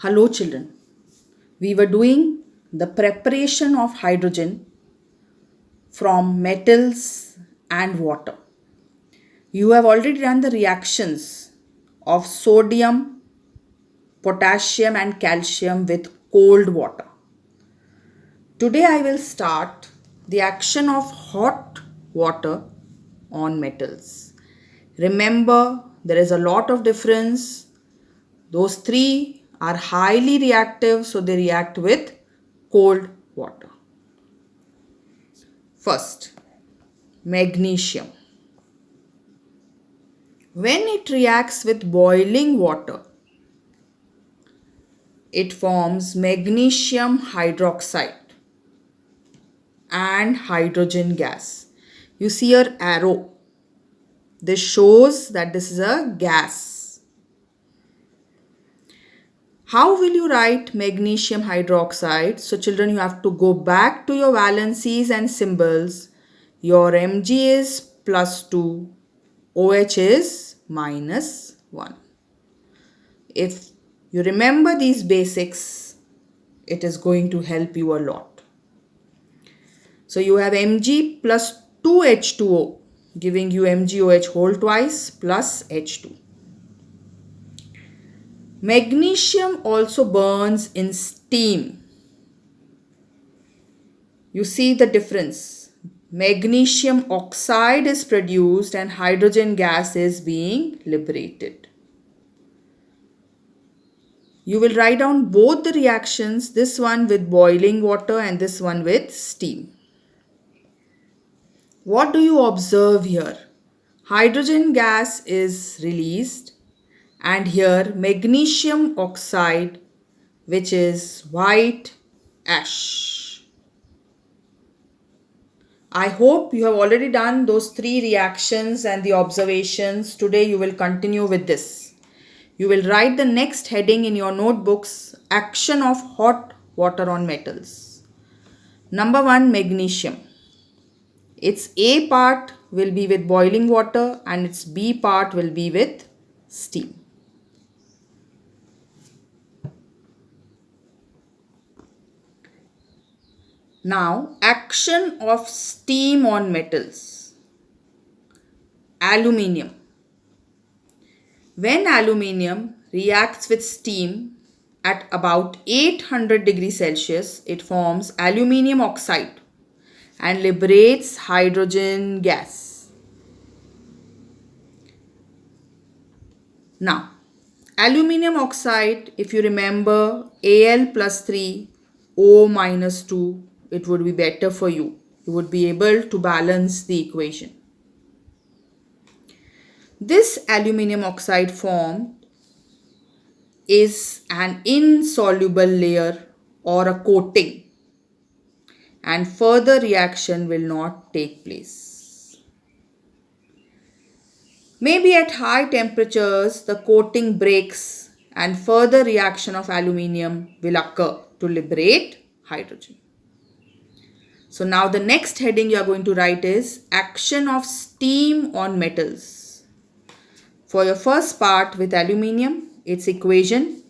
Hello children. We were doing the preparation of hydrogen from metals and water. You have already done the reactions of sodium, potassium and calcium with cold water. Today I will start the action of hot water on metals. Remember, there is a lot of difference. Those three are highly reactive, so they react with cold water. First, magnesium. When it reacts with boiling water, it forms magnesium hydroxide and hydrogen gas. You see your arrow. This shows that this is a gas. How will you write magnesium hydroxide? So children, you have to go back to your valencies and symbols. Your Mg is +2, OH is -1. If you remember these basics, it is going to help you a lot. So you have Mg plus 2H2O giving you MgOH whole twice plus H2. Magnesium also burns in steam. You see the difference. Magnesium oxide is produced and hydrogen gas is being liberated. You will write down both the reactions, this one with boiling water and this one with steam. What do you observe here? Hydrogen gas is released and here magnesium oxide, which is white ash. I hope you have already done those three reactions and the observations. Today you will continue with this. You will write the next heading in your notebooks, action of hot water on metals. Number 1, magnesium. Its A part will be with boiling water and its B part will be with steam. Now, action of steam on metals. Aluminium. When aluminium reacts with steam at about 800 degrees Celsius, it forms aluminium oxide and liberates hydrogen gas. Now, aluminium oxide, if you remember Al plus 3, O minus 2, it would be better for you. You would be able to balance the equation. This aluminium oxide formed is an insoluble layer or a coating, and further reaction will not take place. Maybe at high temperatures the coating breaks and further reaction of aluminium will occur to liberate hydrogen. So now the next heading you are going to write is action of steam on metals. For your first part with aluminium, its equation,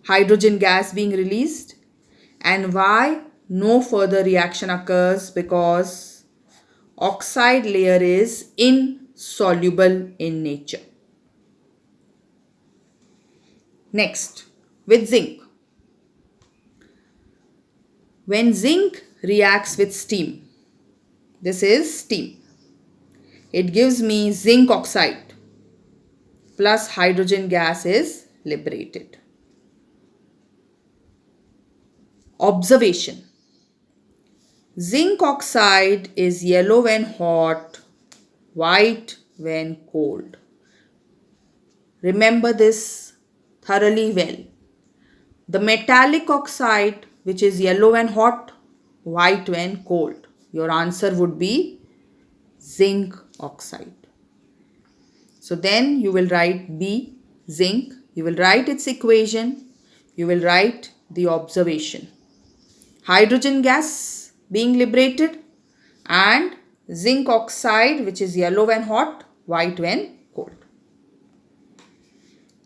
hydrogen gas being released, and why no further reaction occurs because oxide layer is insoluble in nature. Next, with zinc. When zinc reacts with steam, this is steam, it gives me zinc oxide plus hydrogen gas is liberated. Observation. Zinc oxide is yellow when hot, white when cold. Remember this thoroughly well. The metallic oxide, which is yellow when hot, white when cold. Your answer would be zinc oxide. So then you will write B, zinc. You will write its equation. You will write the observation. Hydrogen gas being liberated and zinc oxide, which is yellow when hot, white when cold.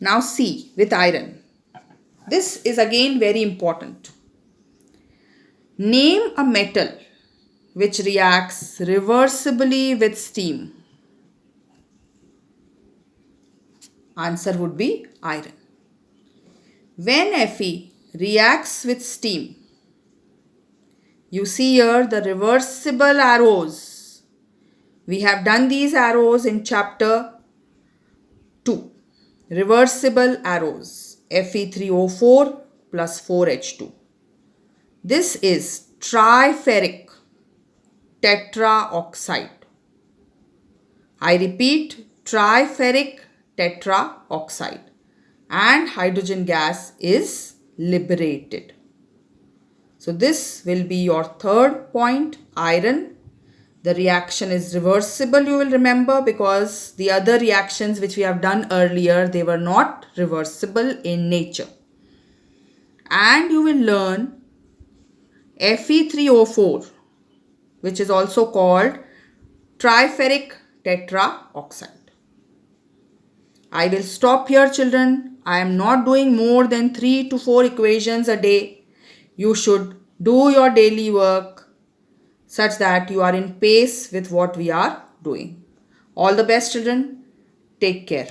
Now C, with iron. This is again very important. Name a metal which reacts reversibly with steam. Answer would be iron. When Fe reacts with steam, you see here the reversible arrows. We have done these arrows in chapter 2. Reversible arrows. Fe3O4 plus 4H2. This is triferric tetraoxide. I repeat, triferric tetraoxide, and hydrogen gas is liberated. So this will be your third point, iron. The reaction is reversible, you will remember, because the other reactions which we have done earlier, they were not reversible in nature. And you will learn Fe3O4, which is also called triferric tetraoxide. I will stop here, children. I am not doing more than 3 to 4 equations a day. You should do your daily work such that you are in pace with what we are doing. All the best, children. Take care.